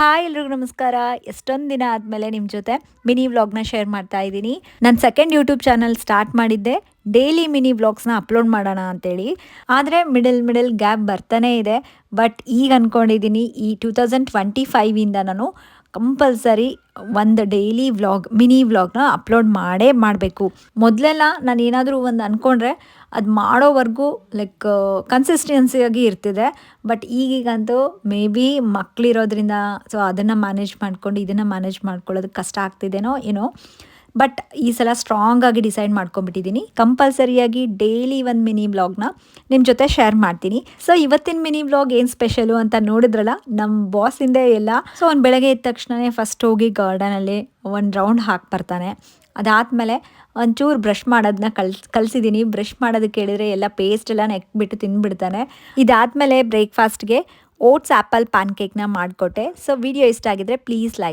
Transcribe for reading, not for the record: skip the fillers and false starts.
Hi ಎಲ್ರಿಗೂ ನಮಸ್ಕಾರ. ಎಷ್ಟೊಂದು ದಿನ ಆದಮೇಲೆ ನಿಮ್ಮ ಜೊತೆ ಮಿನಿ ವ್ಲಾಗ್ನ ಶೇರ್ ಮಾಡ್ತಾ ಇದ್ದೀನಿ. ನನ್ನ ಸೆಕೆಂಡ್ ಯೂಟ್ಯೂಬ್ ಚಾನಲ್ ಸ್ಟಾರ್ಟ್ ಮಾಡಿದ್ದೆ ಡೈಲಿ ಮಿನಿ ವ್ಲಾಗ್ಸ್ನ ಅಪ್ಲೋಡ್ ಮಾಡೋಣ ಅಂತೇಳಿ. ಆದರೆ ಮಿಡಲ್ ಗ್ಯಾಪ್ ಬರ್ತಾನೇ ಇದೆ. ಬಟ್ ಈಗ ಅಂದ್ಕೊಂಡಿದ್ದೀನಿ ಈ 2025ಇಂದ ನಾನು ಕಂಪಲ್ಸರಿ ಒಂದು ಡೈಲಿ ವ್ಲಾಗ್ ಮಿನಿ ವ್ಲಾಗ್ನ ಅಪ್ಲೋಡ್ ಮಾಡಬೇಕು. ಮೊದಲೆಲ್ಲ ನಾನು ಏನಾದರೂ ಒಂದು ಅಂದ್ಕೊಂಡ್ರೆ ಅದು ಮಾಡೋವರೆಗೂ ಲೈಕ್ ಕನ್ಸಿಸ್ಟೆನ್ಸಿಯಾಗಿ ಇರ್ತಿದೆ. ಬಟ್ ಈಗೀಗಂತೂ ಮೇ ಬಿ ಮಕ್ಕಳಿರೋದ್ರಿಂದ ಸೊ ಅದನ್ನು ಮ್ಯಾನೇಜ್ ಮಾಡ್ಕೊಂಡು ಇದನ್ನು ಮ್ಯಾನೇಜ್ ಮಾಡ್ಕೊಳ್ಳೋದಕ್ಕೆ ಕಷ್ಟ ಆಗ್ತಿದೆನೋ ಏನೋ. ಬಟ್ ಈ ಸಲ ಸ್ಟ್ರಾಂಗಾಗಿ ಡಿಸೈಡ್ ಮಾಡ್ಕೊಂಬಿಟ್ಟಿದ್ದೀನಿ, ಕಂಪಲ್ಸರಿಯಾಗಿ ಡೈಲಿ ಒಂದು ಮಿನಿ ವ್ಲಾಗ್ನ ನಿಮ್ಮ ಜೊತೆ ಶೇರ್ ಮಾಡ್ತೀನಿ. ಸೊ ಇವತ್ತಿನ ಮಿನಿ ವ್ಲಾಗ್ ಏನು ಸ್ಪೆಷಲು ಅಂತ ನೋಡಿದ್ರಲ್ಲ, ನಮ್ಮ ಬಾಸಿಂದ ಎಲ್ಲ. ಸೊ ಅವ್ನು ಬೆಳಗ್ಗೆ ಎದ್ದ ತಕ್ಷಣವೇ ಫಸ್ಟ್ ಹೋಗಿ ಗಾರ್ಡನಲ್ಲಿ ಒಂದು ರೌಂಡ್ ಹಾಕಿ ಬರ್ತಾನೆ. ಅದಾದಮೇಲೆ ಒಂಚೂರು ಬ್ರಷ್ ಮಾಡೋದನ್ನ ಕಲಿಸಿದ್ದೀನಿ. ಬ್ರಷ್ ಮಾಡೋದಕ್ಕೆ ಹೇಳಿದರೆ ಎಲ್ಲ ಪೇಸ್ಟ್ ಎಲ್ಲ ನೆಕ್ಬಿಟ್ಟು ತಿಂದುಬಿಡ್ತಾನೆ. ಇದಾದಮೇಲೆ ಬ್ರೇಕ್ಫಾಸ್ಟ್ಗೆ ಓಟ್ಸ್ ಆ್ಯಪಲ್ ಪ್ಯಾನ್ ಕೇಕ್ನ ಮಾಡಿಕೊಟ್ಟೆ. ಸೊ ವಿಡಿಯೋ ಇಷ್ಟ ಆಗಿದ್ರೆ ಪ್ಲೀಸ್ ಲೈಕ್